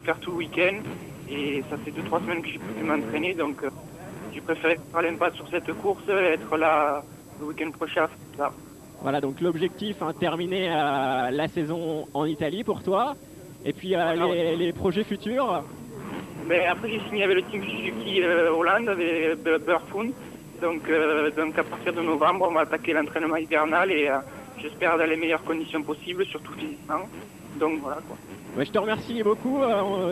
faire tout le week-end. Et ça fait 2-3 semaines que j'ai pu m'entraîner, donc j'ai préféré faire l'impasse sur cette course et être là le week-end prochain. Là. Voilà, donc l'objectif, terminer la saison en Italie pour toi. Et puis les projets futurs. Mais après, j'ai signé avec le team Suzuki Hollande, avec Burfund. Donc à partir de novembre, on va attaquer l'entraînement hivernal et j'espère dans les meilleures conditions possibles, surtout physiquement. Donc voilà quoi. Ouais, je te remercie beaucoup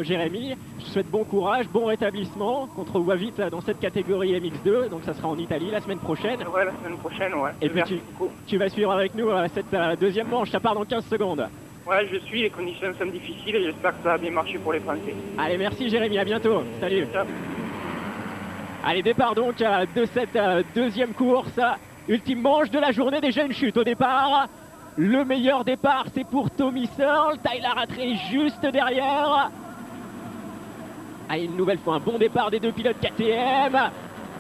Jérémy, je te souhaite bon courage, bon rétablissement contre Wavit dans cette catégorie MX2, donc ça sera en Italie la semaine prochaine. Ouais, la semaine prochaine, ouais. Et puis tu vas suivre avec nous cette deuxième manche, ça part dans 15 secondes. Ouais, je suis, les conditions sont difficiles et j'espère que ça va bien marcher pour les Français. Allez, merci Jérémy, à bientôt, salut. Ciao. Allez, départ donc de cette deuxième course, ultime manche de la journée, déjà une chute au départ. Le meilleur départ, c'est pour Tommy Searle. Tyler Rattray juste derrière. Allez, une nouvelle fois, un bon départ des deux pilotes KTM.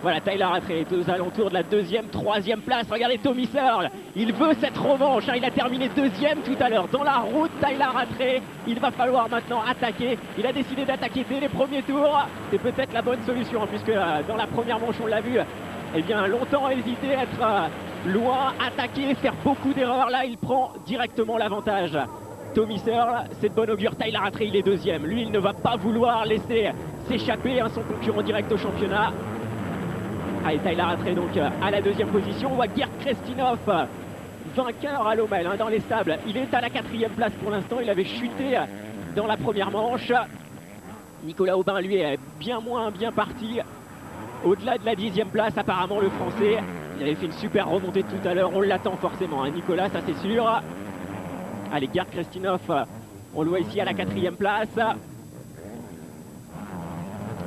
Voilà, Tyler Rattray est aux alentours de la deuxième, troisième place. Regardez Tommy Searle, il veut cette revanche. Il a terminé deuxième tout à l'heure dans la route. Tyler Rattray, il va falloir maintenant attaquer. Il a décidé d'attaquer dès les premiers tours. C'est peut-être la bonne solution, puisque dans la première manche, on l'a vu, eh bien, longtemps hésité à être loin, attaquer, faire beaucoup d'erreurs. Là, il prend directement l'avantage. Tommy Searle, c'est de bon augure. Tyler Rattray, il est deuxième. Lui, il ne va pas vouloir laisser s'échapper son concurrent direct au championnat. Allez, Tyler Rattray donc à la deuxième position. On voit Gerd Krestinov, vainqueur à Lommel dans les sables. Il est à la quatrième place pour l'instant. Il avait chuté dans la première manche. Nicolas Aubin, lui, est bien moins bien parti. Au-delà de la 10e place, apparemment, le Français, il avait fait une super remontée tout à l'heure. On l'attend forcément, Nicolas, ça c'est sûr. Allez, Gerd Krestinov, on le voit ici à la 4e place.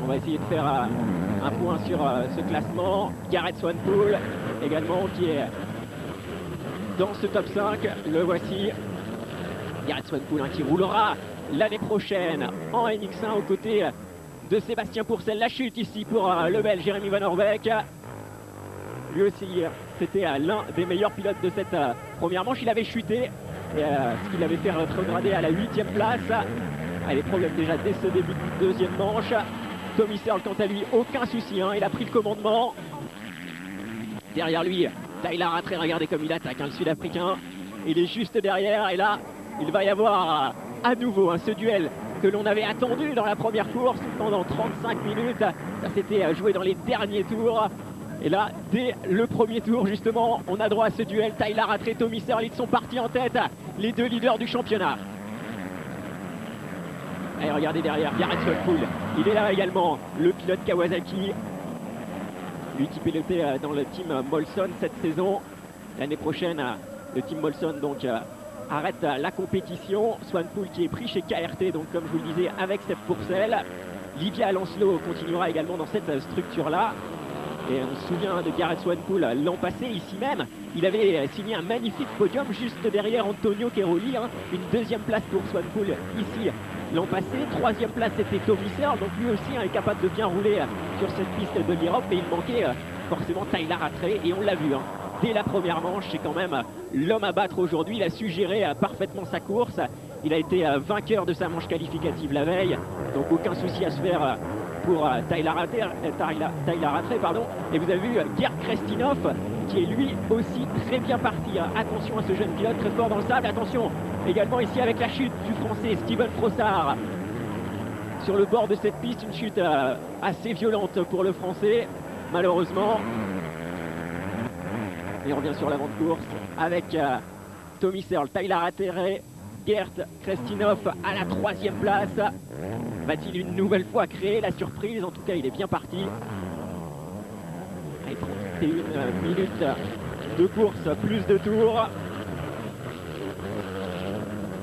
On va essayer de faire un point sur ce classement. Garrett Swanepoel également qui est dans ce top 5. Le voici. Garrett Swanepoel qui roulera l'année prochaine en MX1 aux côtés de Sébastien Pourcel. La chute ici pour le Belge Jérémy Van Orbeek. Lui aussi, c'était l'un des meilleurs pilotes de cette première manche. Il avait chuté, ce qui l'avait fait rétrograder à la 8e place. Les problèmes déjà dès ce début de deuxième manche. Tommy Searle, quant à lui, aucun souci, il a pris le commandement. Derrière lui, Tyler Rattray, regardez comme il attaque, le Sud-Africain. Il est juste derrière et là, il va y avoir à nouveau ce duel que l'on avait attendu dans la première course pendant 35 minutes. Ça s'était joué dans les derniers tours. Et là, dès le premier tour, justement, on a droit à ce duel. Tyler Rattray, Tommy Searle, ils sont partis en tête, les deux leaders du championnat. Allez, regardez derrière, Garrett Swanepoel, il est là également, le pilote Kawasaki. Lui qui pilotait dans le team Molson cette saison. L'année prochaine, le team Molson donc arrête la compétition. Swanepoel qui est pris chez KRT, donc comme je vous le disais, avec Seb Pourcel. Livia Lancelot continuera également dans cette structure-là. Et on se souvient de Garrett Swanepoel l'an passé, ici même. Il avait signé un magnifique podium juste derrière Antonio Cairoli. Une deuxième place pour Swanepoel ici l'an passé. Troisième place, c'était Tommy Searle. Donc lui aussi est capable de bien rouler sur cette piste de l'Europe. Mais il manquait forcément Tyler Rattray. Et on l'a vu, dès la première manche, c'est quand même l'homme à battre aujourd'hui. Il a su gérer parfaitement sa course. Il a été vainqueur de sa manche qualificative la veille. Donc aucun souci à se faire pour Tyler Rattray, pardon. Et vous avez vu Gerd Krestinov qui est lui aussi très bien parti. Attention à ce jeune pilote très fort dans le sable. Attention également ici avec la chute du Français Steven Frossard sur le bord de cette piste. Une chute assez violente pour le Français, malheureusement. Et on revient sur l'avant de course avec Tommy Searle, Tyler Rattray, Gerd Krestinov à la 3e place. Va-t-il une nouvelle fois créer la surprise? En tout cas, il est bien parti. Allez, 31 minutes de course, plus de tours.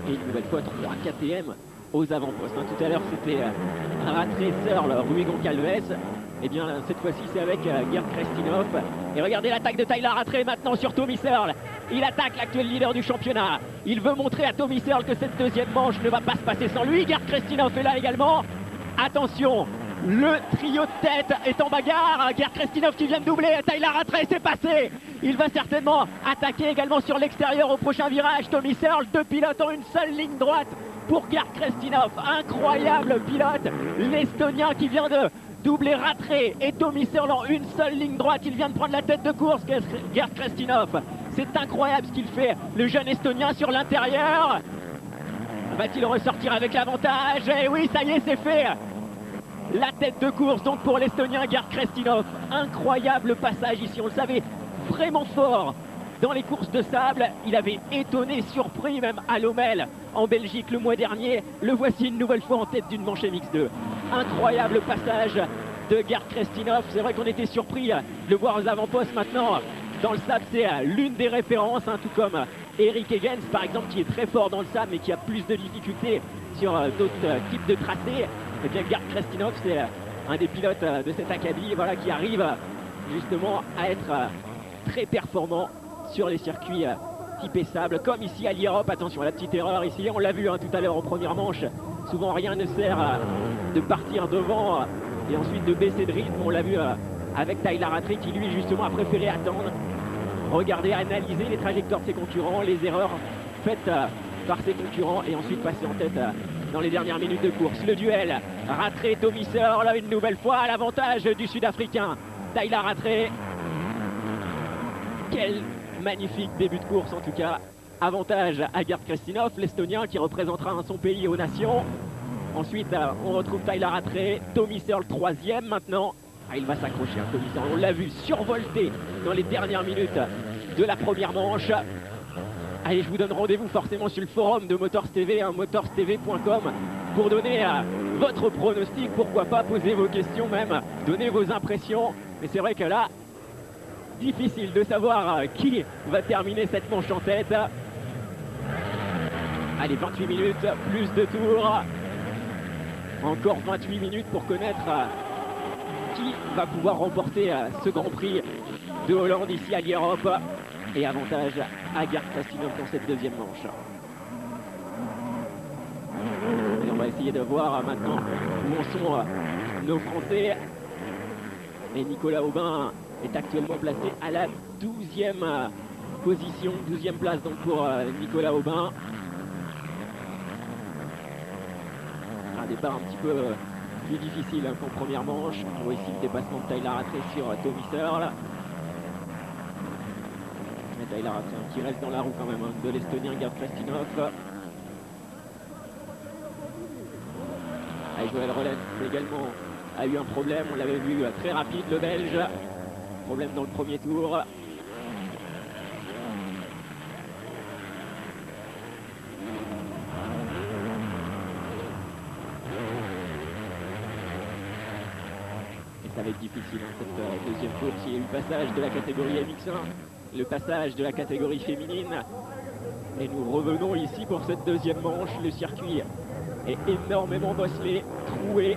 Et une nouvelle fois, 3 KTM aux avant-postes. Tout à l'heure, c'était Rattray, Searle, Rui Goncalves. Et bien, cette fois-ci, c'est avec Gerd Krestinov. Et regardez l'attaque de Tyler Rattray maintenant sur Tommy Searle. Il attaque l'actuel leader du championnat. Il veut montrer à Tommy Searle que cette deuxième manche ne va pas se passer sans lui. Gerd Krestinov est là également. Attention, le trio de tête est en bagarre. Gerd Krestinov qui vient de doubler. Tyler Rattray, c'est passé. Il va certainement attaquer également sur l'extérieur au prochain virage. Tommy Searle, deux pilotes en une seule ligne droite pour Gerd Kristinov. Incroyable pilote, l'Estonien qui vient de doubler Rattray et Tommy Searle en une seule ligne droite. Il vient de prendre la tête de course, Gerd Kristinov. C'est incroyable ce qu'il fait, le jeune Estonien sur l'intérieur. Va-t-il ressortir avec l'avantage? Et oui, ça y est, c'est fait. La tête de course donc pour l'Estonien Gerd Kristinov. Incroyable passage ici, on le savait, vraiment fort dans les courses de sable. Il avait étonné, surpris même à Lommel en Belgique le mois dernier. Le voici une nouvelle fois en tête d'une manche MX2. Incroyable passage de Gerd Kristinov. C'est vrai qu'on était surpris de le voir aux avant-postes maintenant. Dans le sable, c'est l'une des références, hein, tout comme Eric Higgins par exemple, qui est très fort dans le sable mais qui a plus de difficultés sur d'autres types de tracés. Et bien Gerd Kristinov, c'est un des pilotes de cet acabit, voilà, qui arrive justement à être très performant sur les circuits typés sable, comme ici à l'Europe. Attention à la petite erreur ici, on l'a vu tout à l'heure en première manche. Souvent rien ne sert de partir devant et ensuite de baisser de rythme. On l'a vu avec Tyler Rattray qui lui justement a préféré attendre, regarder, analyser les trajectoires de ses concurrents, les erreurs faites par ses concurrents et ensuite passer en tête dans les dernières minutes de course. Le duel Rattray-Tommy Searle, là une nouvelle fois à l'avantage du Sud-Africain Tyler Rattray. Quel magnifique début de course en tout cas. Avantage à Gerd Kristinov, l'Estonien qui représentera son pays aux nations. Ensuite on retrouve Tyler Rattray, Tommy Searle troisième maintenant. Il va s'accrocher, Tommy Searle, on l'a vu survolter dans les dernières minutes de la première manche. Allez, je vous donne rendez-vous forcément sur le forum de Motors TV, motorstv.com, pour donner votre pronostic, pourquoi pas poser vos questions même, donner vos impressions. Mais c'est vrai que là, difficile de savoir qui va terminer cette manche en tête. Allez, 28 minutes, plus de tours. Encore 28 minutes pour connaître qui va pouvoir remporter ce Grand Prix de Hollande ici à l'Europe. Et avantage à Gerd Kristinov dans cette deuxième manche. Et on va essayer de voir maintenant où en sont nos Français. Et Nicolas Aubin est actuellement placé à la 12e position, 12e place donc pour Nicolas Aubin. Un départ un petit peu plus difficile qu'en première manche. On voit ici le dépassement de Tyler Rattray sur Tommy Searle. Tyler Rattray qui reste dans la roue quand même de l'Estonien Gerd Kristinov. Joël Rollens également a eu un problème, on l'avait vu très rapide, le Belge. Problème dans le premier tour. Et ça va être difficile cette deuxième course. Il y a eu le passage de la catégorie MX1, le passage de la catégorie féminine. Et nous revenons ici pour cette deuxième manche. Le circuit est énormément bosselé, troué.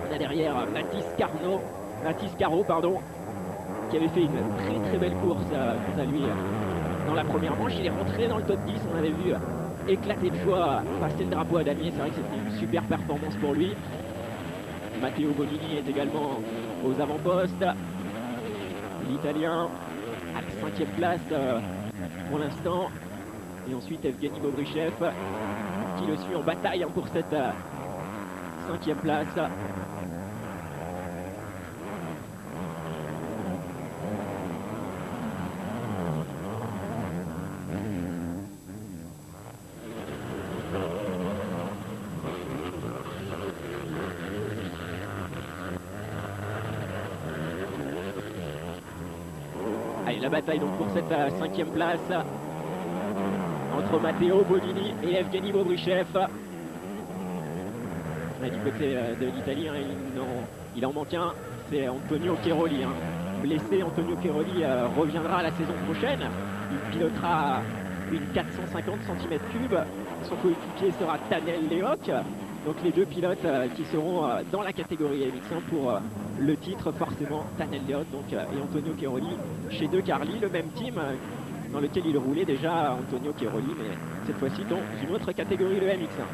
On a derrière Mathis Caro, qui avait fait une très belle course quant à lui dans la première manche. Il est rentré dans le top 10, on avait vu éclater de joie passer le drapeau à damier. C'est vrai que c'était une super performance pour lui. Matteo Bonini est également aux avant-postes. L'Italien à la 5e place pour l'instant. Et ensuite Evgeny Bobrichev qui le suit en bataille pour cette 5e place. Allez, la bataille donc pour cette 5e place entre Matteo Bonini et Evgeny Bobrichev. Du côté de l'Italie, il en manque un, c'est Antonio Cairoli. Blessé, Antonio Cairoli reviendra la saison prochaine. Il pilotera une 450 cm3. Son coéquipier sera Tanel Lehoc. Donc les deux pilotes qui seront dans la catégorie MX1 pour le titre, forcément Tanel Lehoc donc, et Antonio Cairoli chez De Carli, le même team dans lequel il roulait déjà Antonio Cairoli, mais cette fois-ci dans une autre catégorie, le MX1.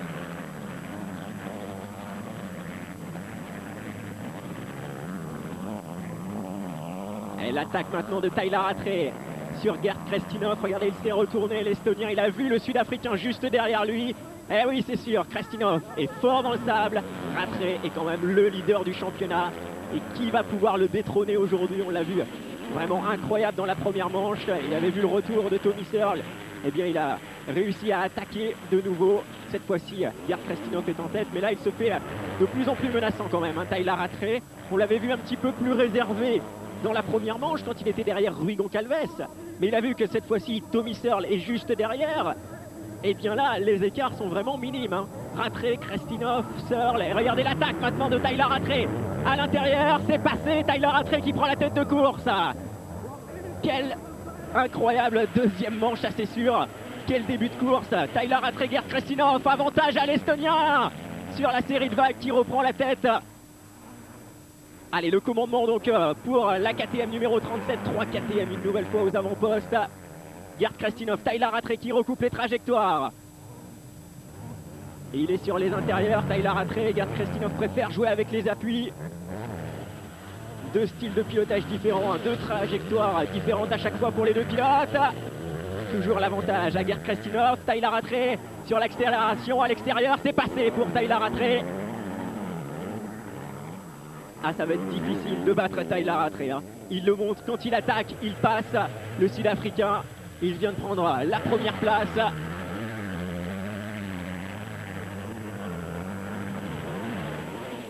Et l'attaque maintenant de Tyler Rattray sur Gerd Kristinov. Regardez, il s'est retourné, l'Estonien, il a vu le Sud-Africain juste derrière lui. Eh oui, c'est sûr, Kristinov est fort dans le sable. Rattray est quand même le leader du championnat. Et qui va pouvoir le détrôner aujourd'hui? On l'a vu vraiment incroyable dans la première manche. Il avait vu le retour de Tommy Searle. Eh bien, il a réussi à attaquer de nouveau. Cette fois-ci, Gerd Kristinov est en tête. Mais là, il se fait de plus en plus menaçant quand même, hein, Tyler Rattray. On l'avait vu un petit peu plus réservé dans la première manche quand il était derrière Rui Goncalves. Mais il a vu que cette fois-ci, Tommy Searle est juste derrière. Et bien là, les écarts sont vraiment minimes. Hein. Rattray, Kristinov, Searle. Et regardez l'attaque maintenant de Tyler Rattray. À l'intérieur, c'est passé. Tyler Rattray qui prend la tête de course. Quel incroyable deuxième manche, ça c'est sûr. Quel début de course. Tyler Rattray, Gerd Kristinov. Avantage à l'Estonien sur la série de vagues qui reprend la tête. Allez, le commandement donc pour la KTM numéro 37. 3 KTM une nouvelle fois aux avant-postes. Gerd Kristinov, Tyler Rattray qui recoupe les trajectoires. Et il est sur les intérieurs, Tyler Rattray. Gerd Kristinov préfère jouer avec les appuis. Deux styles de pilotage différents, deux trajectoires différentes à chaque fois pour les deux pilotes. Toujours l'avantage à Gerd Kristinov. Tyler Rattray sur l'accélération à l'extérieur, c'est passé pour Tyler Rattray. Ah, ça va être difficile de battre Tyler Rattray. Hein. Il le montre quand il attaque, il passe. Le Sud-Africain, il vient de prendre la première place.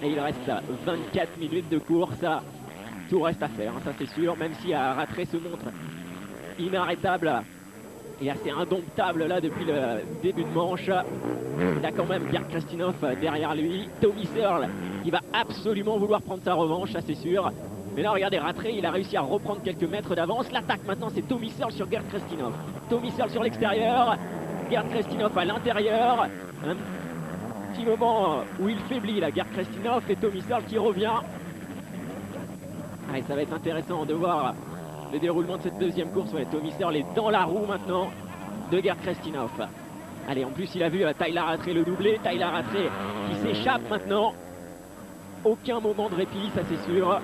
Et il reste 24 minutes de course. Tout reste à faire, hein, ça c'est sûr. Même si Rattray se montre inarrêtable et assez indomptable là depuis le début de manche. Il a quand même Gerd Kristinov derrière lui. Tommy Searle qui va absolument vouloir prendre sa revanche, ça c'est sûr. Mais là regardez, Rattray il a réussi à reprendre quelques mètres d'avance. L'attaque maintenant c'est Tommy Searle sur Gerd Kristinov. Tommy Searle sur l'extérieur, Gerd Kristinov à l'intérieur. Un petit moment où il faiblit là, Gerd Kristinov, et Tommy Searle qui revient. Allez, ça va être intéressant de voir le déroulement de cette deuxième course. Ouais, Tommy Searle est dans la roue maintenant de Gerd Kristinov. Allez, en plus il a vu Tyler Rattray le doubler. Tyler Rattray qui s'échappe maintenant. Aucun moment de répit, ça c'est sûr.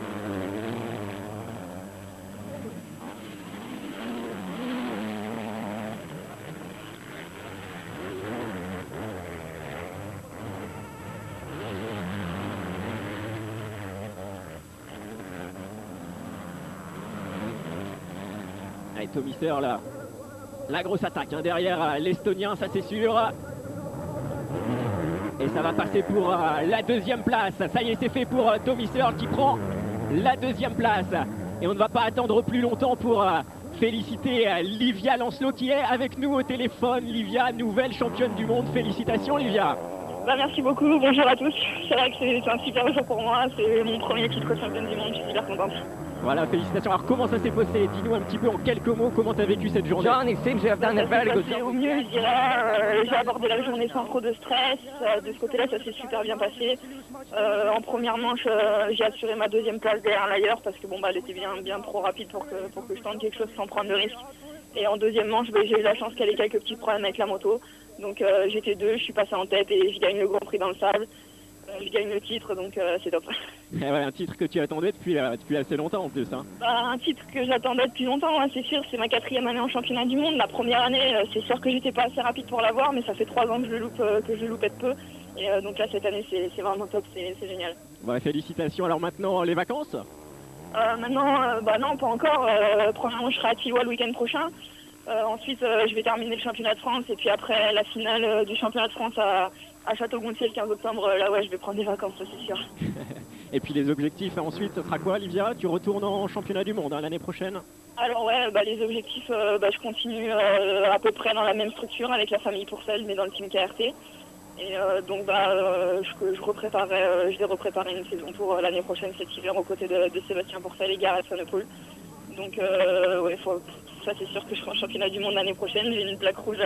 Allez, Tommy Searle, la grosse attaque hein, derrière l'Estonien, ça c'est sûr. Et ça va passer pour la deuxième place. Ça y est, c'est fait pour Tommy Searle qui prend la deuxième place. Et on ne va pas attendre plus longtemps pour féliciter Livia Lancelot qui est avec nous au téléphone. Livia, nouvelle championne du monde. Félicitations Livia. Bah, merci beaucoup, bonjour à tous. C'est vrai que c'est un super jour pour moi. C'est mon premier titre championne du monde, je suis super contente. Voilà, félicitations. Alors comment ça s'est passé? Dis-nous un petit peu en quelques mots comment tu as vécu cette journée. John, it seems you have done a very good job. Au mieux, je dirais. J'ai abordé la journée sans trop de stress. De ce côté-là, ça s'est super bien passé. En première manche, j'ai assuré ma deuxième place derrière l'ailleurs parce que bon, bah, elle était bien trop rapide pour que je tente quelque chose sans prendre de risque. Et en deuxième manche, bah, j'ai eu la chance qu'elle ait quelques petits problèmes avec la moto. Donc j'étais deux, je suis passé en tête et je gagne le Grand Prix dans le sable. Je gagne le titre, donc c'est top. Ouais, un titre que tu attendais depuis assez longtemps en plus. Hein. Bah, un titre que j'attendais depuis longtemps, hein, c'est sûr. C'est ma 4e année en championnat du monde. La première année, c'est sûr que j'étais pas assez rapide pour l'avoir, mais ça fait 3 ans que je le loupais de peu. Et donc là, cette année, c'est vraiment top, c'est génial. Ouais, félicitations. Alors maintenant, les vacances Maintenant, bah non, pas encore. Premièrement, je serai à Tiwa le week-end prochain. Ensuite, je vais terminer le championnat de France. Et puis après, la finale du championnat de France à Château-Gontier le 15 octobre. Là, ouais, je vais prendre des vacances, ça c'est sûr. Et puis les objectifs ensuite, ce sera quoi, Livia? Tu retournes en championnat du monde hein, l'année prochaine? Alors ouais, bah, les objectifs, je continue à peu près dans la même structure avec la famille Pourcel, mais dans le team KRT. Et donc je vais repréparer une saison pour l'année prochaine cet hiver aux côtés de Sébastien Pourcel et Gareth Sonepoul. Donc ouais, ça c'est sûr que je serai en championnat du monde l'année prochaine. J'ai une plaque rouge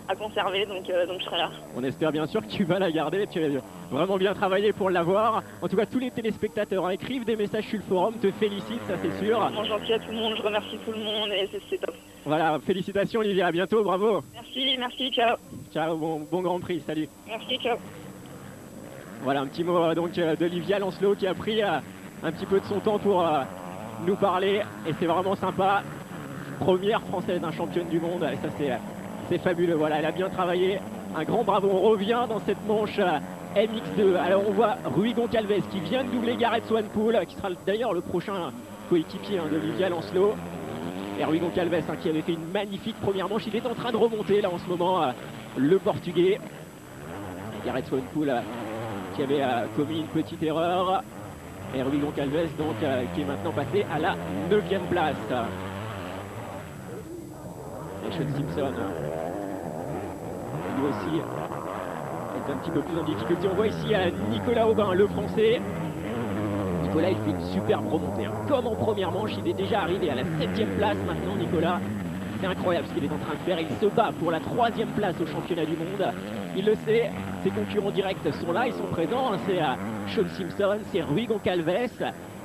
à conserver, donc je serai là. On espère bien sûr que tu vas la garder. Tu as vraiment bien travaillé pour l'avoir. En tout cas, tous les téléspectateurs écrivent des messages sur le forum, te félicitent, ça c'est sûr. Je suis gentil à tout le monde, je remercie tout le monde et c'est top. Voilà, félicitations Olivia, à bientôt, bravo. Merci, ciao. Ciao, bon Grand Prix, salut. Merci, ciao. Voilà un petit mot donc d'Olivia Lancelot qui a pris un petit peu de son temps pour nous parler et c'est vraiment sympa. Première française championne du monde et ça c'est fabuleux. Voilà, elle a bien travaillé un grand bravo. On revient dans cette manche MX2. Alors on voit Rui Goncalves qui vient de doubler Gareth Swanepoel, qui sera d'ailleurs le prochain coéquipier d'Olivia Lancelot. Et Rui Goncalves qui avait fait une magnifique première manche, il est en train de remonter là en ce moment, le Portugais. Et Gareth Swanepoel qui avait commis une petite erreur. Et Rui Goncalves donc qui est maintenant passé à la 9e place. Et Sean Simpson lui aussi est un petit peu plus en difficulté. On voit ici Nicolas Aubin, le français. Nicolas, il fait une superbe remontée. Comme en première manche, il est déjà arrivé à la 7e place maintenant, Nicolas. C'est incroyable ce qu'il est en train de faire. Il se bat pour la 3e place au championnat du monde. Il le sait, ses concurrents directs sont là, ils sont présents. C'est Sean Simpson, c'est Rui Goncalves.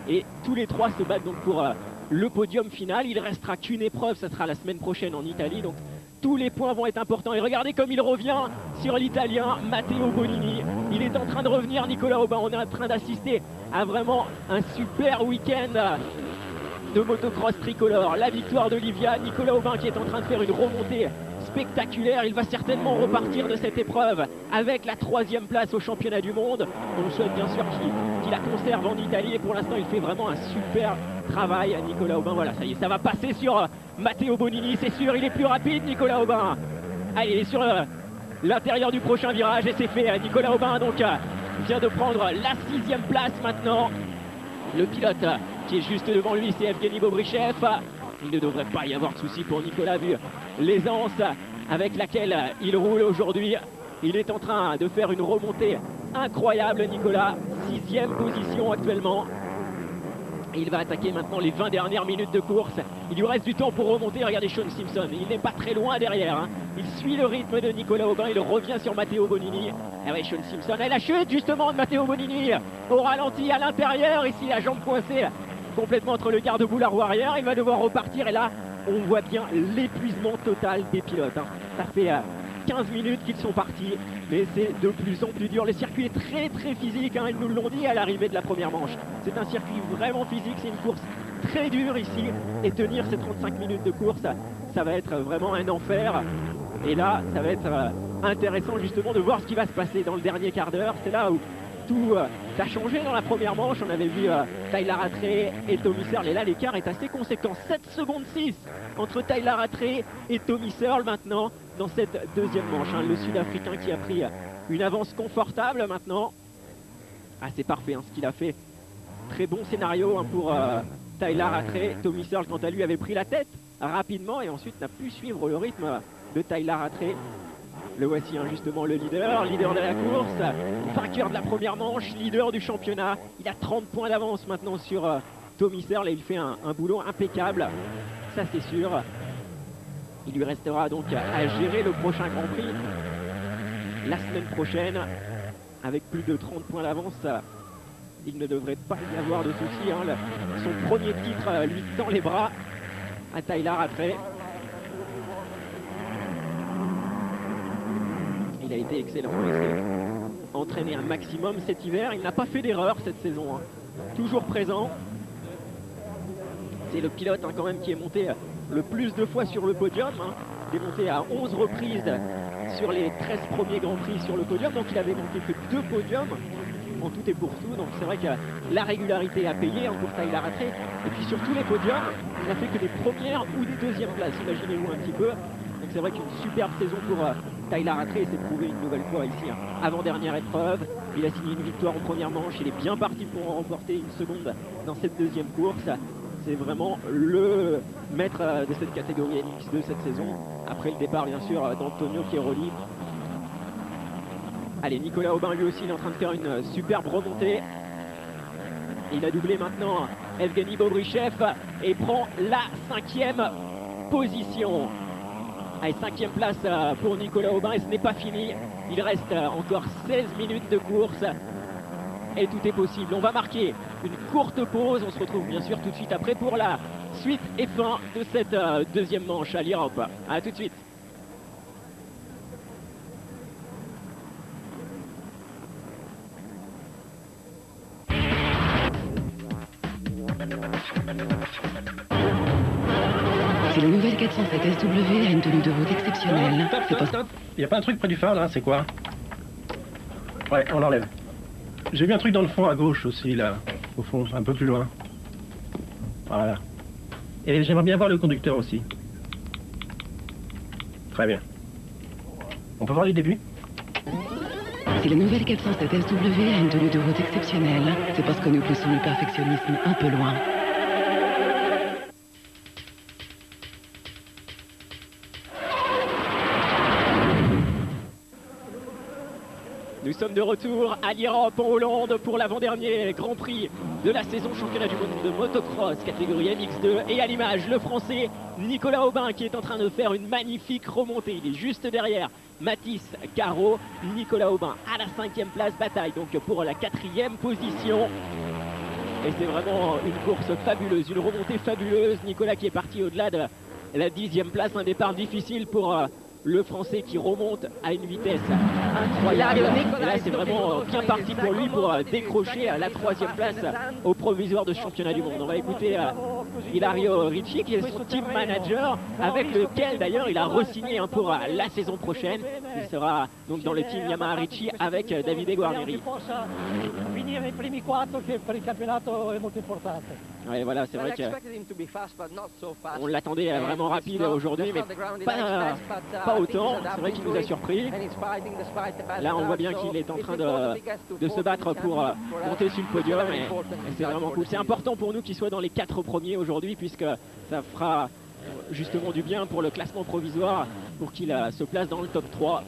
Et tous les trois se battent donc pour le podium final. Il ne restera qu'une épreuve, ça sera la semaine prochaine en Italie. Donc tous les points vont être importants. Et regardez comme il revient sur l'Italien Matteo Bonini. Il est en train de revenir, Nicolas Aubin. On est en train d'assister à vraiment un super week-end de motocross tricolore. La victoire d'Olivia, Nicolas Aubin qui est en train de faire une remontée spectaculaire. Il va certainement repartir de cette épreuve avec la 3e place au championnat du monde. On souhaite bien sûr qu'il la conserve en Italie. Et pour l'instant, il fait vraiment un super travail. Nicolas Aubin, voilà, ça y est, ça va passer sur Matteo Bonini, c'est sûr. Il est plus rapide, Nicolas Aubin. Allez, il est sur l'intérieur du prochain virage et c'est fait. Nicolas Aubin donc vient de prendre la 6e place maintenant. Le pilote qui est juste devant lui, c'est Evgeny Bobrichev. Il ne devrait pas y avoir de souci pour Nicolas vu l'aisance avec laquelle il roule aujourd'hui. Il est en train de faire une remontée incroyable, Nicolas. 6e position actuellement. Et il va attaquer maintenant les 20 dernières minutes de course. Il lui reste du temps pour remonter. Regardez Sean Simpson, il n'est pas très loin derrière. Il suit le rythme de Nicolas Aubin. Il revient sur Matteo Bonini. Et oui, Sean Simpson. Et la chute justement de Matteo Bonini au ralenti à l'intérieur. Ici, la jambe coincée complètement entre le garde-boue et la roue arrière. Il va devoir repartir. Et là, on voit bien l'épuisement total des pilotes. Ça fait 15 minutes qu'ils sont partis, mais c'est de plus en plus dur. Le circuit est très très physique, ils nous l'ont dit à l'arrivée de la première manche. C'est un circuit vraiment physique, c'est une course très dure ici. Et tenir ces 35 minutes de course, ça va être vraiment un enfer. Et là, ça va être intéressant justement de voir ce qui va se passer dans le dernier quart d'heure. C'est là où tout a changé dans la première manche. On avait vu Tyler Rattray et Tommy Searle. Et là, l'écart est assez conséquent. 7 secondes 6 entre Tyler Rattray et Tommy Searle maintenant dans cette deuxième manche. Le Sud-Africain qui a pris une avance confortable maintenant. Ah, c'est parfait ce qu'il a fait. Très bon scénario pour Tyler Rattray. Tommy Searle, quant à lui, avait pris la tête rapidement et ensuite n'a pu suivre le rythme de Tyler Rattray. Le voici justement le leader de la course, vainqueur de la première manche, leader du championnat. Il a 30 points d'avance maintenant sur Tommy Searle et il fait un boulot impeccable, ça c'est sûr. Il lui restera donc à gérer le prochain Grand Prix la semaine prochaine avec plus de 30 points d'avance. Il ne devrait pas y avoir de soucis. Son premier titre lui tend les bras à Tyler Rattray. Il a été excellent, il s'est entraîné un maximum cet hiver. Il n'a pas fait d'erreur cette saison, toujours présent. C'est le pilote quand même qui est monté le plus de fois sur le podium. Il est monté à 11 reprises sur les 13 premiers Grands Prix sur le podium. Donc il avait manqué que 2 podiums en tout et pour tout. Donc c'est vrai que la régularité a payé pour Tyler Rattray. Et puis sur tous les podiums, il n'a fait que des premières ou des deuxièmes places. Imaginez-vous un petit peu. Donc c'est vrai qu'une superbe saison pour Tyler Rattray s'est prouvé une nouvelle fois ici. Avant-dernière épreuve, il a signé une victoire en première manche. Il est bien parti pour en remporter une seconde dans cette deuxième course. C'est vraiment le maître de cette catégorie NX2 cette saison. Après le départ bien sûr d'Antonio Chiaroli. Allez, Nicolas Aubin lui aussi il est en train de faire une superbe remontée. Il a doublé maintenant Evgeny Bobrichev et prend la 5e position. Allez, 5e place pour Nicolas Aubin et ce n'est pas fini. Il reste encore 16 minutes de course et tout est possible. On va marquer une courte pause. On se retrouve bien sûr tout de suite après pour la suite et fin de cette deuxième manche à l'Europe. A tout de suite. C'est le nouvel 407 SW à une tenue de route exceptionnelle. Stop. Il n'y a pas un truc près du phare là, c'est quoi? Ouais, on l'enlève. J'ai vu un truc dans le fond à gauche aussi là, au fond, un peu plus loin. Voilà. Et j'aimerais bien voir le conducteur aussi. Très bien. On peut voir du début? C'est le nouvel 407 SW à une tenue de route exceptionnelle. C'est parce que nous poussons le perfectionnisme un peu loin. Nous sommes de retour à l'Europe en Hollande pour l'avant-dernier Grand Prix de la saison championnat du monde de motocross catégorie MX2 et à l'image le français Nicolas Aubin qui est en train de faire une magnifique remontée. Il est juste derrière Mathis Caro. Nicolas Aubin à la 5e place, bataille donc pour la 4e position. Et c'est vraiment une course fabuleuse, une remontée fabuleuse. Nicolas qui est parti au-delà de la 10e place, un départ difficile pour le français qui remonte à une vitesse incroyable. Et là c'est vraiment bien parti pour lui pour décrocher la 3e place au provisoire de ce championnat du monde. On va écouter Ilario Ricci qui est son team manager avec lequel d'ailleurs il a re-signé pour la saison prochaine. Il sera donc dans le team Yamaha Ricci avec Davide Guarneri. Ouais, voilà, c'est vrai qu'on l'attendait vraiment rapide aujourd'hui, mais pas autant. C'est vrai qu'il nous a surpris. Là, on voit bien qu'il est en train de se battre pour monter sur le podium. Et c'est vraiment cool. C'est important pour nous qu'il soit dans les 4 premiers aujourd'hui, puisque ça fera justement du bien pour le classement provisoire, pour qu'il se place dans le top 3.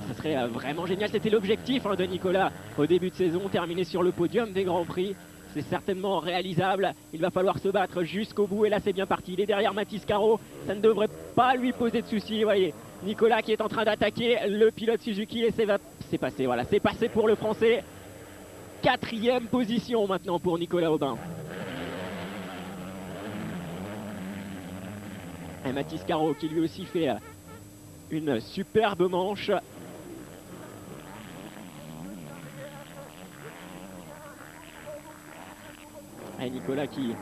Ce serait vraiment génial. C'était l'objectif de Nicolas au début de saison, terminer sur le podium des Grands Prix. C'est certainement réalisable. Il va falloir se battre jusqu'au bout. Et là, c'est bien parti. Il est derrière Mathis Caro. Ça ne devrait pas lui poser de soucis. Vous voyez, Nicolas qui est en train d'attaquer le pilote Suzuki. Et c'est passé. Voilà, c'est passé pour le Français. 4e position maintenant pour Nicolas Aubin. Et Mathis Caro qui lui aussi fait une superbe manche. Et Nicolas qui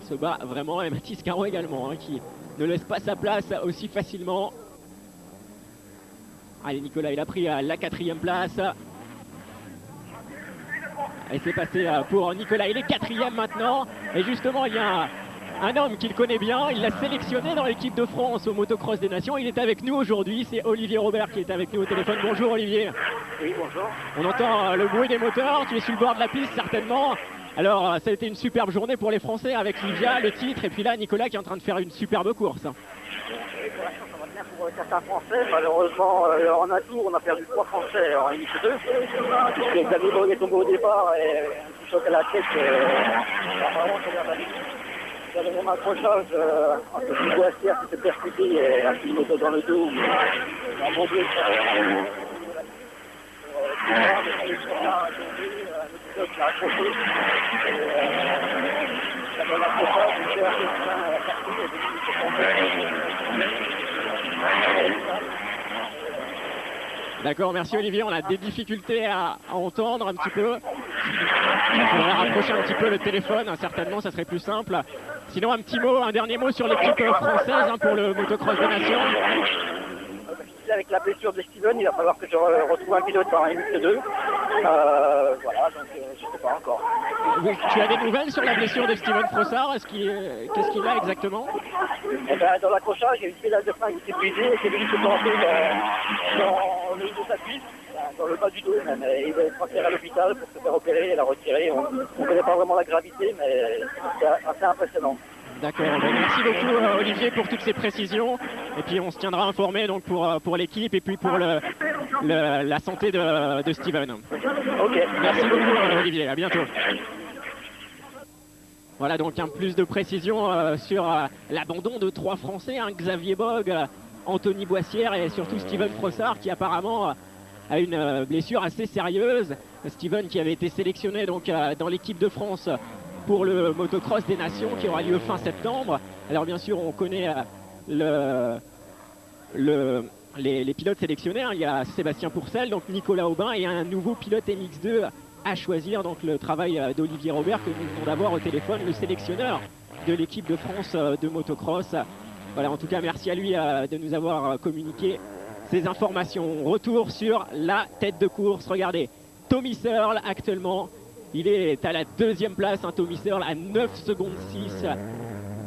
se bat vraiment, et Mathis Caro également, qui ne laisse pas sa place aussi facilement. Allez, Nicolas, il a pris la 4e place. Et c'est passé pour Nicolas, il est 4e maintenant. Et justement, il y a un homme qu'il connaît bien, il l'a sélectionné dans l'équipe de France au motocross des nations. Il est avec nous aujourd'hui, c'est Olivier Robert qui est avec nous au téléphone. Bonjour Olivier. Oui, bonjour. On entend le bruit des moteurs, tu es sur le bord de la piste certainement. Alors ça a été une superbe journée pour les Français avec Livia, le titre, et puis là Nicolas qui est en train de faire une superbe course. Oui, pour l'instant ça va bien pour certains Français. Malheureusement, en un tour, on a perdu 3 Français en MX2. Puisque Xavier Borg est tombé au départ et un petit choc à la tête. Apparemment, c'est bien passé. J'avais même un accrochage entre une boissière qui s'est percutée et un petit moto dans le dos. Un bon bleu. D'accord, merci Olivier, on a des difficultés à entendre un petit peu. On pourrait rapprocher un petit peu le téléphone, certainement ça serait plus simple. Sinon un petit mot, un dernier mot sur l'équipe française pour le motocross des nations. Avec la blessure de Steven, il va falloir que je retrouve un pilote en MX2. Voilà, donc je ne sais pas encore. Tu as des nouvelles sur la blessure de Steven Frossard? Qu'est-ce qu'il a exactement? Eh ben, dans l'accrochage, il y a une pédale de frein qui s'est brisée et c'est venu se planter dans le dos de sa cuisse, dans le bas du dos même. Et il va être transféré à l'hôpital pour se faire opérer et la retirer. On ne connaît pas vraiment la gravité, mais c'est assez impressionnant. D'accord, merci beaucoup Olivier pour toutes ces précisions. Et puis on se tiendra informé donc pour l'équipe et puis pour la santé de Steven. Ok. Merci beaucoup Olivier, à bientôt. Voilà donc un plus de précision sur l'abandon de 3 Français, Xavier Borg, Anthony Boissière et surtout Steven Frossard qui apparemment a une blessure assez sérieuse. Steven qui avait été sélectionné donc dans l'équipe de France pour le motocross des nations qui aura lieu fin septembre. Alors bien sûr on connaît les pilotes sélectionnés, il y a Sébastien Pourcel, donc Nicolas Aubin et un nouveau pilote MX2 à choisir, donc le travail d'Olivier Robert que nous venons d'avoir au téléphone, le sélectionneur de l'équipe de France de motocross. Voilà, en tout cas, merci à lui de nous avoir communiqué ces informations. Retour sur la tête de course. Regardez, Tommy Searle actuellement, il est à la deuxième place. Tommy Searle à 9 secondes 6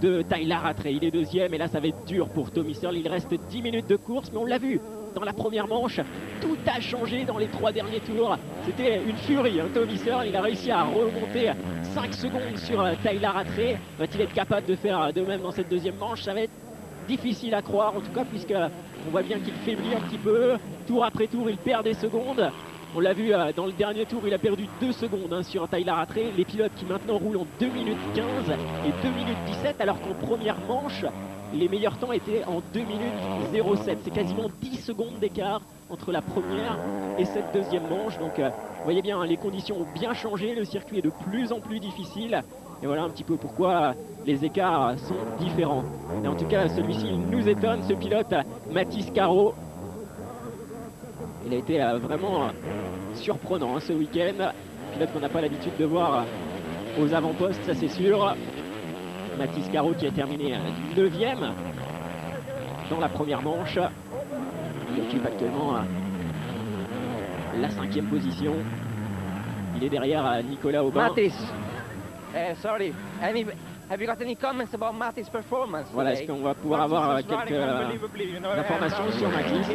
de Tyler Rattray. Il est deuxième et là, ça va être dur pour Tommy Searle. Il reste 10 minutes de course, mais on l'a vu dans la première manche. Tout a changé dans les 3 derniers tours. C'était une furie. Tommy Searle, il a réussi à remonter 5 secondes sur Tyler Rattray. Va-t-il être capable de faire de même dans cette deuxième manche? Ça va être difficile à croire, en tout cas, puisque on voit bien qu'il faiblit un petit peu. Tour après tour, il perd des secondes. On l'a vu dans le dernier tour, il a perdu 2 secondes sur Tyler Rattray. Les pilotes qui maintenant roulent en 2 minutes 15 et 2 minutes 17, alors qu'en première manche, les meilleurs temps étaient en 2 minutes 07. C'est quasiment 10 secondes d'écart entre la première et cette deuxième manche. Donc vous voyez bien, les conditions ont bien changé. Le circuit est de plus en plus difficile. Et voilà un petit peu pourquoi les écarts sont différents. Et en tout cas, celui-ci, il nous étonne, ce pilote, Mathis Caro. Il a été vraiment surprenant ce week-end. Pilote qu'on n'a pas l'habitude de voir aux avant-postes, ça c'est sûr. Mathis Caro qui a terminé 9e dans la première manche. Il occupe actuellement la 5e position. Il est derrière Nicolas Aubin. Mathis, sorry, have you got any comments about Mathis' performance? Voilà, est-ce qu'on va pouvoir avoir quelques informations sur Mathis?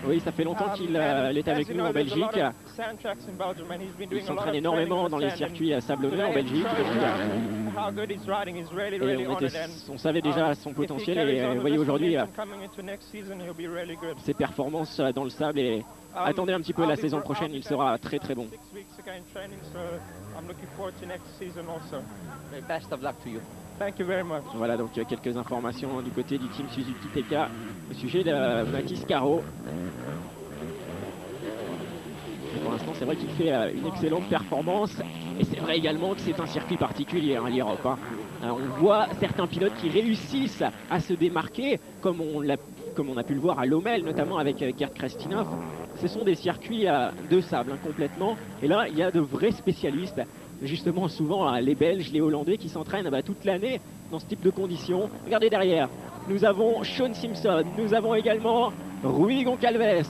Oui, ça fait longtemps qu'il est avec nous en Belgique. Il s'entraîne énormément dans les circuits sablonneux en Belgique. Et on savait déjà son potentiel et vous voyez aujourd'hui ses performances dans le sable et attendez un petit peu la saison prochaine, il sera très très bon. Best of luck to you. Thank you very much. Voilà donc quelques informations du côté du team Suzuki TK au sujet de Mathis Caro. Et pour l'instant c'est vrai qu'il fait une excellente performance et c'est vrai également que c'est un circuit particulier l'Europe. On voit certains pilotes qui réussissent à se démarquer comme on a pu le voir à Lommel notamment avec Gerd Kristinov. Ce sont des circuits de sable complètement et là il y a de vrais spécialistes. Justement souvent les Belges, les Hollandais qui s'entraînent toute l'année dans ce type de conditions. Regardez derrière, nous avons Sean Simpson, nous avon également Rui Goncalves,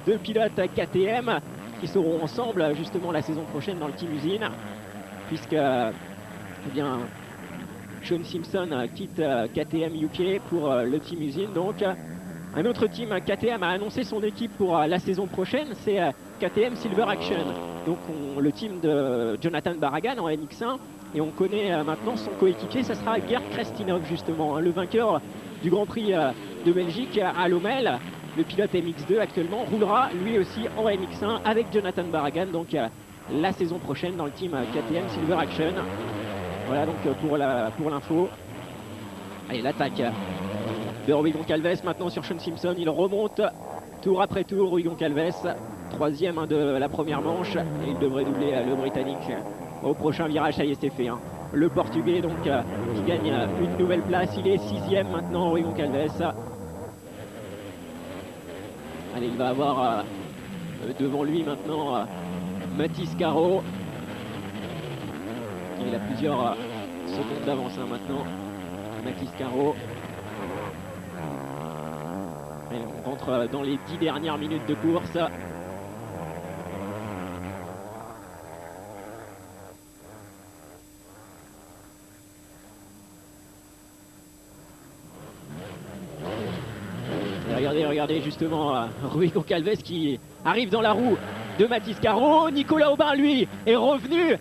2 pilotes KTM qui seront ensemble justement la saison prochaine dans le Team Usine, puisque eh bien, Sean Simpson quitte KTM UK pour le Team Usine. Donc un autre team KTM a annoncé son équipe pour la saison prochaine, c'est KTM Silver Action. Donc le team de Jonathan Barragan en NX1 et on connaît maintenant son coéquipier, ça sera Gerd Kristinov justement, le vainqueur du Grand Prix de Belgique à Lommel. Le pilote MX2 actuellement roulera lui aussi en MX1 avec Jonathan Barragan donc la saison prochaine dans le team KTM Silver Action. Voilà donc pour l'info. Allez, l'attaque de Rui Goncalves maintenant sur Sean Simpson, il remonte tour après tour. Rui Goncalves 3e de la première manche et il devrait doubler le Britannique au prochain virage. Ça y est, c'est fait. Le Portugais donc qui gagne une nouvelle place, il est 6e maintenant, Rui Goncalves. Allez, il va avoir devant lui maintenant Mathis Caro. Il a plusieurs secondes d'avance maintenant, Mathis Caro. Et on rentre dans les 10 dernières minutes de course. Et regardez justement Rui Goncalves qui arrive dans la roue de Mathis Caro. Nicolas Aubin lui est revenu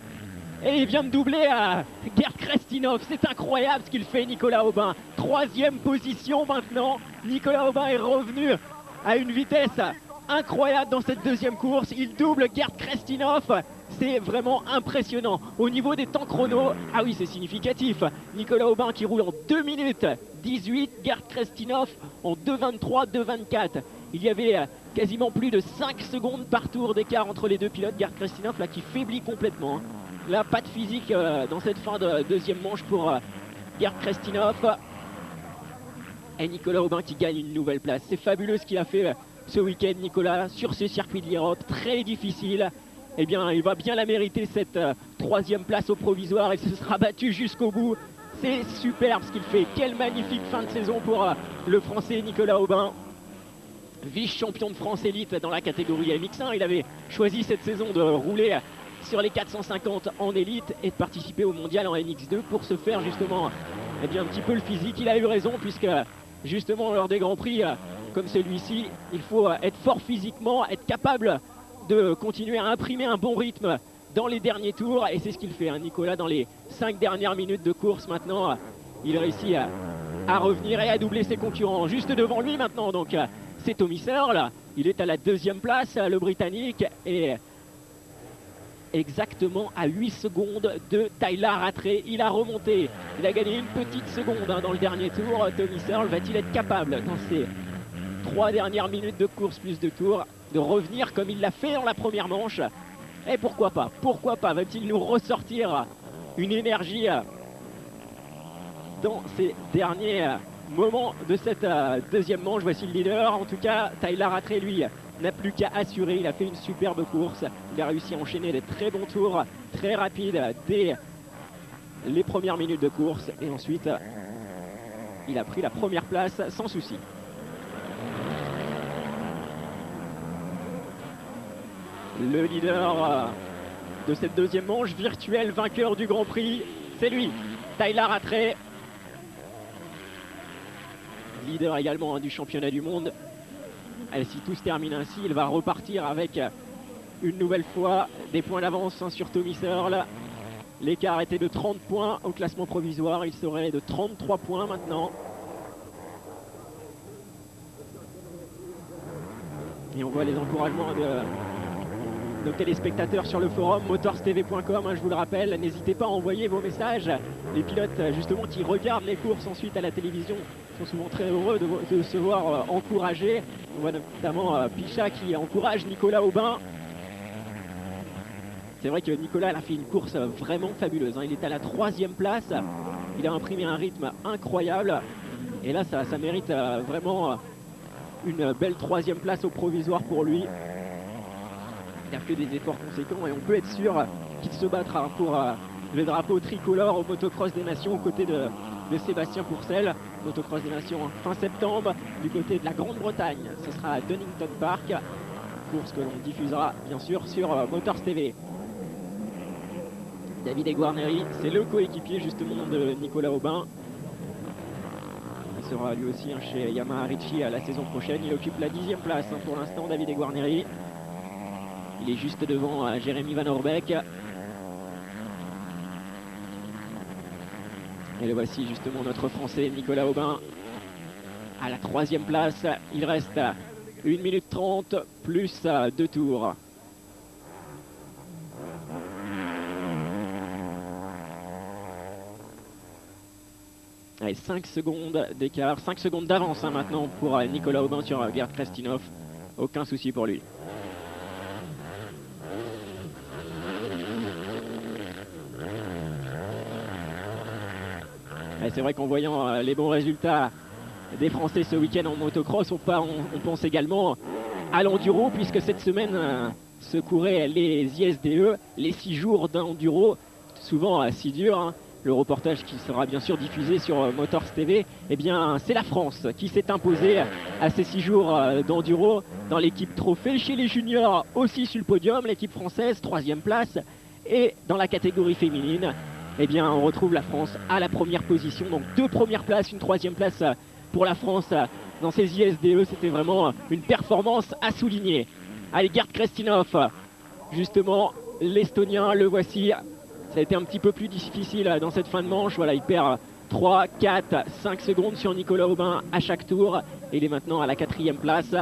et il vient de doubler à Gerd Kristinov. C'est incroyable ce qu'il fait Nicolas Aubin. 3e position maintenant. Nicolas Aubin est revenu à une vitesse incroyable dans cette deuxième course. Il double Gerd Kristinov. C'est vraiment impressionnant. Au niveau des temps chrono, ah oui c'est significatif. Nicolas Aubin qui roule en 2 minutes 18. Gerd Kristinov en 2,23, 2,24. Il y avait quasiment plus de 5 secondes par tour d'écart entre les deux pilotes. Gerd Kristinov là qui faiblit complètement. Là, pas de physique dans cette fin de deuxième manche pour Gerd Kristinov. Et Nicolas Aubin qui gagne une nouvelle place. C'est fabuleux ce qu'il a fait ce week-end, Nicolas, sur ce circuit de l'Europe. Très difficile. eh bien, il va bien la mériter cette troisième place au provisoire. Il se sera battu jusqu'au bout. C'est superbe ce qu'il fait. Quelle magnifique fin de saison pour le Français Nicolas Aubin. Vice-champion de France élite dans la catégorie MX1. Il avait choisi cette saison de rouler sur les 450 en élite et de participer au mondial en MX2 pour se faire justement eh bien, un petit peu le physique. Il a eu raison puisque justement lors des grands prix comme celui-ci, il faut être fort physiquement, être capable de continuer à imprimer un bon rythme dans les derniers tours et c'est ce qu'il fait. Hein. Nicolas, dans les 5 dernières minutes de course maintenant, il réussit à revenir et à doubler ses concurrents. Juste devant lui maintenant, donc c'est Tommy Searle. Il est à la 2e place, le Britannique, et exactement à 8 secondes de Tyler Rattray. Il a remonté, il a gagné une petite seconde dans le dernier tour. Tommy Searle va-t-il être capable dans ses 3 dernières minutes de course plus de tours de revenir comme il l'a fait dans la première manche? Et pourquoi pas va-t-il nous ressortir une énergie dans ces derniers moments de cette deuxième manche? Voici le leader. En tout cas, Tyler Rattray, lui, n'a plus qu'à assurer. Il a fait une superbe course. Il a réussi à enchaîner des très bons tours, très rapides dès les premières minutes de course. Et ensuite, il a pris la première place sans souci. Le leader de cette deuxième manche, virtuel vainqueur du Grand Prix, c'est lui, Tyler Rattray. Leader également du championnat du monde. Et si tout se termine ainsi, il va repartir avec une nouvelle fois des points d'avance sur Tommy Searle. L'écart était de 30 points au classement provisoire, il serait de 33 points maintenant. Et on voit les encouragements de nos téléspectateurs sur le forum motorstv.com, je vous le rappelle, n'hésitez pas à envoyer vos messages. Les pilotes justement qui regardent les courses ensuite à la télévision sont souvent très heureux de se voir encouragés. On voit notamment Picha qui encourage Nicolas Aubin. C'est vrai que Nicolas a fait une course vraiment fabuleuse, hein. Il est à la 3e place, il a imprimé un rythme incroyable et là ça mérite vraiment une belle 3e place au provisoire pour lui. Il a fait des efforts conséquents et on peut être sûr qu'il se battra pour le drapeau tricolore au motocross des nations aux côtés de Sébastien Pourcel. Motocross des nations fin septembre du côté de la Grande-Bretagne. Ce sera à Donington Park, course que l'on diffusera bien sûr sur Motors TV. David Guarneri, c'est le coéquipier justement de Nicolas Aubin. Il sera lui aussi chez Yamaha Ricci la saison prochaine. Il occupe la 10e place pour l'instant, David Guarneri. Il est juste devant Jérémy Van Orbeek. Et le voici justement notre Français Nicolas Aubin à la 3e place. Il reste 1 minute 30 plus 2 tours. Allez, 5 secondes d'écart, 5 secondes d'avance maintenant pour Nicolas Aubin sur Gerd Kristinov. Aucun souci pour lui. C'est vrai qu'en voyant les bons résultats des Français ce week-end en motocross, on pense également à l'enduro, puisque cette semaine se couraient les ISDE, les 6 jours d'enduro, souvent si dur. Hein. Le reportage qui sera bien sûr diffusé sur Motors TV, eh bien c'est la France qui s'est imposée à ces 6 jours d'enduro dans l'équipe trophée. Chez les juniors aussi sur le podium, l'équipe française 3e place, et dans la catégorie féminine, eh bien on retrouve la France à la 1re position. Donc 2 premières places, une 3e place pour la France dans ces ISDE. C'était vraiment une performance à souligner. Allez, Gerd Kristinov, justement l'Estonien, le voici. Ça a été un petit peu plus difficile dans cette fin de manche. Voilà, il perd 3, 4, 5 secondes sur Nicolas Aubin à chaque tour. Et il est maintenant à la 4e place.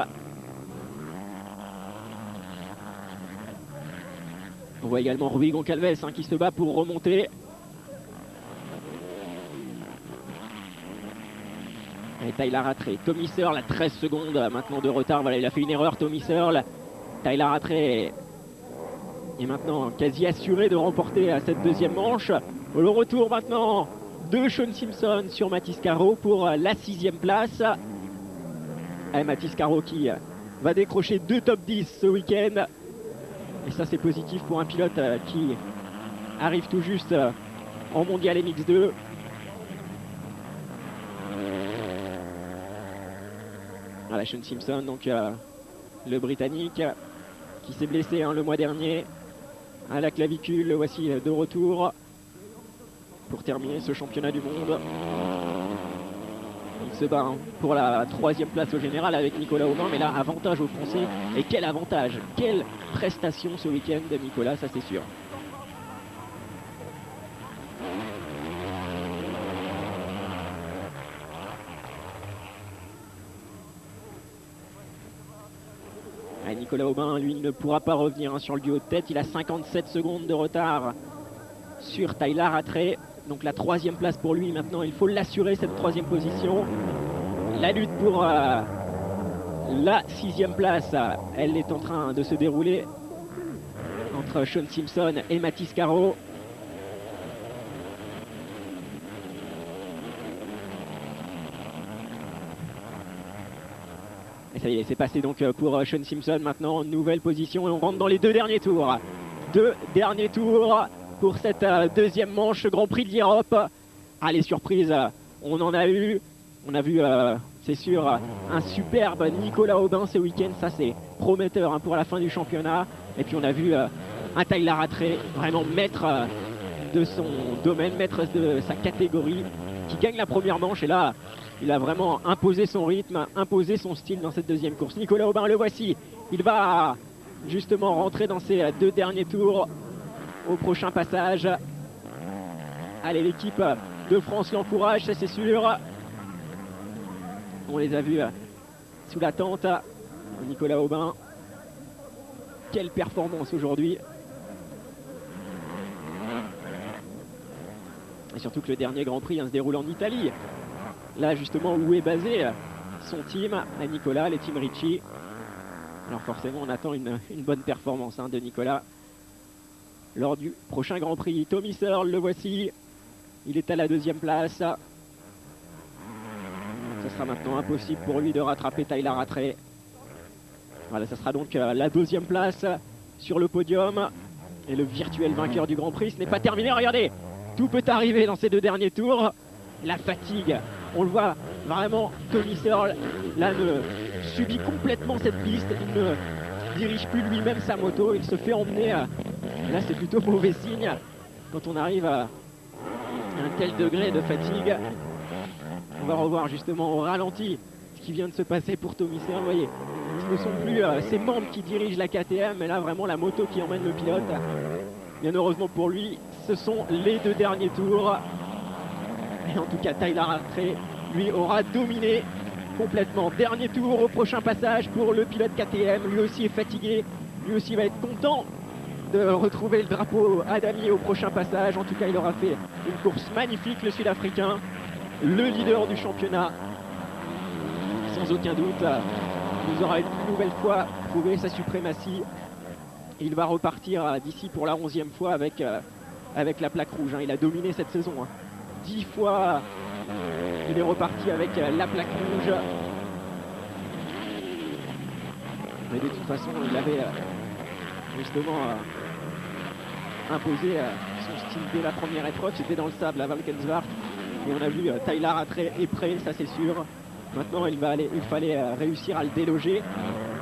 On voit également Rui Goncalves qui se bat pour remonter. Et Tyler Rattray, Tommy Searle à 13 secondes maintenant de retard. Voilà, il a fait une erreur, Tommy Searle. Tyler Rattray est maintenant quasi assuré de remporter cette 2e manche. Le retour maintenant de Sean Simpson sur Mathys Caro pour la 6e place. Et Mathys Caro qui va décrocher 2 top 10 ce week-end. Et ça c'est positif pour un pilote qui arrive tout juste en mondial MX2. Voilà, Sean Simpson, donc le Britannique qui s'est blessé le mois dernier à la clavicule. Le voici de retour pour terminer ce championnat du monde. Il se bat pour la 3e place au général avec Nicolas Aubin, mais là, avantage aux Français. Et quel avantage, quelle prestation ce week-end de Nicolas, ça c'est sûr. Et Nicolas Aubin, lui, ne pourra pas revenir sur le duo de tête. Il a 57 secondes de retard sur Tyler Rattray. Donc la 3e place pour lui. Maintenant, il faut l'assurer, cette 3e position. La lutte pour la 6e place, elle est en train de se dérouler entre Sean Simpson et Mathis Caro. Et ça y est, c'est passé donc pour Sean Simpson. Maintenant, nouvelle position et on rentre dans les 2 derniers tours. 2 derniers tours pour cette 2e manche Grand Prix de l'Europe. Ah, les surprises, on en a eu. On a vu, c'est sûr, un superbe Nicolas Aubin ce week-end. Ça, c'est prometteur pour la fin du championnat. Et puis, on a vu un Tyler Rattray, vraiment maître de son domaine, maître de sa catégorie, qui gagne la première manche. Et là, il a vraiment imposé son rythme, imposé son style dans cette 2e course. Nicolas Aubin, le voici. Il va justement rentrer dans ces 2 derniers tours au prochain passage. Allez, l'équipe de France l'encourage, ça c'est sûr. On les a vus sous la tente. Nicolas Aubin, quelle performance aujourd'hui. Et surtout que le dernier Grand Prix se déroule en Italie. Là justement où est basé son team, à Nicolas, les Team Ricci. Alors forcément on attend une bonne performance de Nicolas lors du prochain Grand Prix. Tommy Searle, le voici. Il est à la 2e place. Ce sera maintenant impossible pour lui de rattraper Tyler Rattray. Voilà, ça sera donc la 2e place sur le podium. Et le virtuel vainqueur du Grand Prix, ce n'est pas terminé. Regardez, tout peut arriver dans ces 2 derniers tours. La fatigue, on le voit vraiment, Tommy Searle là ne subit complètement cette piste. Il ne dirige plus lui-même sa moto, il se fait emmener. Là c'est plutôt mauvais signe quand on arrive à un tel degré de fatigue. On va revoir justement au ralenti ce qui vient de se passer pour Tommy Searle. Vous voyez, ce ne sont plus ses membres qui dirigent la KTM, mais là vraiment la moto qui emmène le pilote. Bien heureusement pour lui, ce sont les 2 derniers tours. Et en tout cas, Tyler Rattray, lui, aura dominé complètement. Dernier tour au prochain passage pour le pilote KTM. Lui aussi est fatigué. Lui aussi va être content de retrouver le drapeau à damier au prochain passage. En tout cas, il aura fait une course magnifique, le Sud-Africain. Le leader du championnat. Sans aucun doute, il nous aura une nouvelle fois prouvé sa suprématie. Il va repartir d'ici pour la 11e fois avec la plaque rouge. Il a dominé cette saison. 10 fois, il est reparti avec la plaque rouge. Mais de toute façon, il avait justement imposé son style dès la première épreuve. C'était dans le sable à Valkenswaard. Et on a vu Tyler Rattray est prêt, ça c'est sûr. Maintenant, il fallait réussir à le déloger.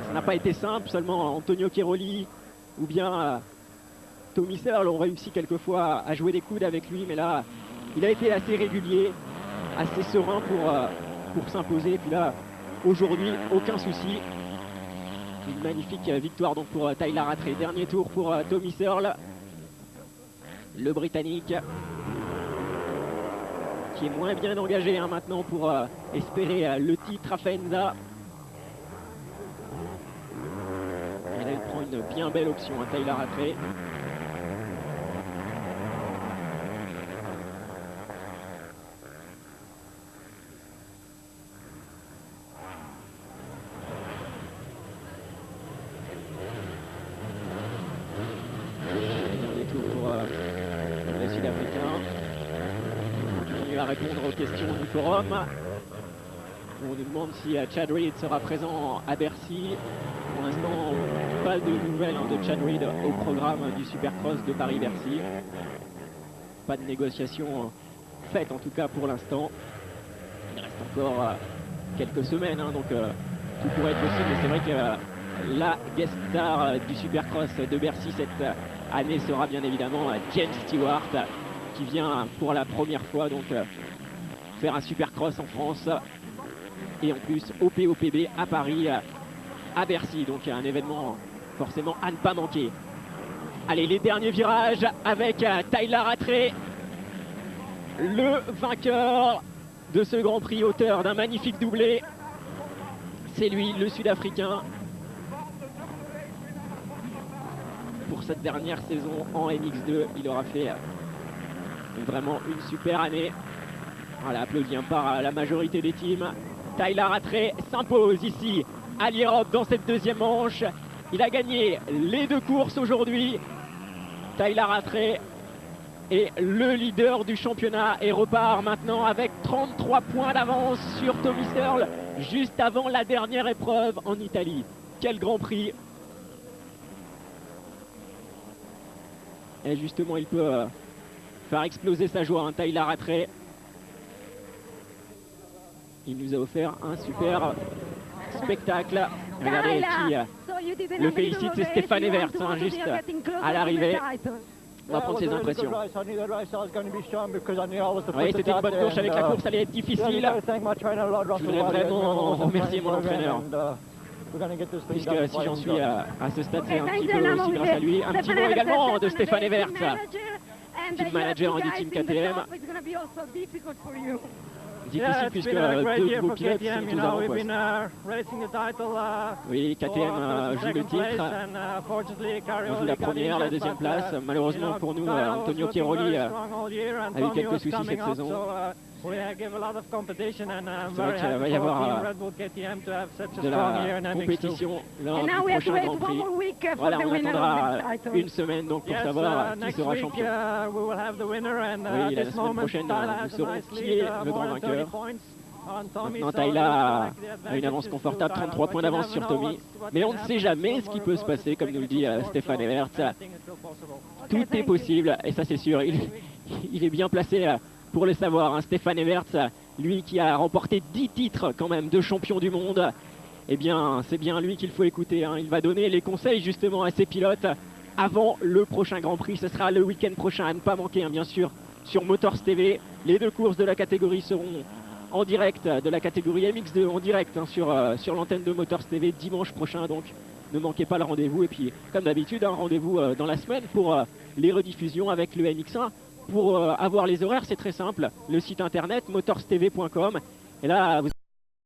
Ça n'a pas été simple, seulement Antonio Cairoli ou bien Tommy Searle ont réussi quelquefois à jouer des coudes avec lui, mais là, il a été assez régulier, assez serein pour s'imposer. Et puis là, aujourd'hui, aucun souci. Une magnifique victoire donc pour Tyler Rattray. Dernier tour pour Tommy Searle, le Britannique, qui est moins bien engagé maintenant pour espérer le titre à Faenza. Et là, il prend une bien belle option à Tyler Rattray. Répondre aux questions du forum. On nous demande si Chad Reed sera présent à Bercy. l'instant, pas de nouvelles de Chad Reed au programme du Supercross de Paris-Bercy. Pas de négociation faite en tout cas pour l'instant. Il reste encore quelques semaines, donc tout pourrait être possible. Mais c'est vrai que la guest star du Supercross de Bercy cette année sera bien évidemment James Stewart, qui vient pour la première fois donc faire un Supercross en France et en plus au POPB à Paris, à Bercy. Donc un événement forcément à ne pas manquer. Allez, les derniers virages avec Tyler Rattray, le vainqueur de ce Grand Prix, auteur d'un magnifique doublé. C'est lui, le Sud-Africain, pour cette dernière saison en MX2. Il aura fait vraiment une super année. Voilà, applaudi par la majorité des teams. Tyler Rattray s'impose ici à l'Europe dans cette deuxième manche. Il a gagné les 2 courses aujourd'hui. Tyler Rattray est le leader du championnat et repart maintenant avec 33 points d'avance sur Tommy Searle, juste avant la dernière épreuve en Italie. Quel Grand Prix! Et justement, il peut faire exploser sa joie, Tyler Rattray. Il nous a offert un super spectacle. Regardez qui le félicite, c'est Stéphane Evert, juste à l'arrivée. On va prendre ses impressions. Oui, c'était une bonne course, avec la course allait être difficile. Je voudrais vraiment remercier mon entraîneur, puisque si j'en suis à ce stade, c'est un petit peu aussi grâce à lui. Un petit mot également de Stéphane Evert, team manager du team KTM. Difficile puisque 2 de vos pilotes sont aux avant-postes. Oui, KTM joue le titre. On joue la première, la deuxième place. Malheureusement pour nous, Antonio Chiaroli a eu quelques soucis cette saison. C'est vrai qu'il va y avoir de la compétition lors du prochain Grand Prix. Voilà, on attendra une semaine donc pour savoir qui sera champion. Oui, la semaine prochaine, nous saurons qui est le grand vainqueur. Maintenant, Tyler a une avance confortable, 33 points d'avance sur Tommy. Mais on ne sait jamais ce qui peut se passer, comme nous le dit Stéphane Evert. Tout est possible, et ça c'est sûr, il est bien placé pour le savoir. Stéphane Evert, lui qui a remporté 10 titres quand même de champion du monde, eh bien c'est bien lui qu'il faut écouter. Il va donner les conseils justement à ses pilotes avant le prochain Grand Prix. Ce sera le week-end prochain à ne pas manquer, bien sûr, sur Motors TV. Les 2 courses de la catégorie seront en direct, de la catégorie MX2 en direct sur l'antenne de Motors TV dimanche prochain. Donc ne manquez pas le rendez-vous. Et puis comme d'habitude, rendez-vous dans la semaine pour les rediffusions avec le MX1. Pour avoir les horaires, c'est très simple. Le site internet motorstv.com. Et là, vous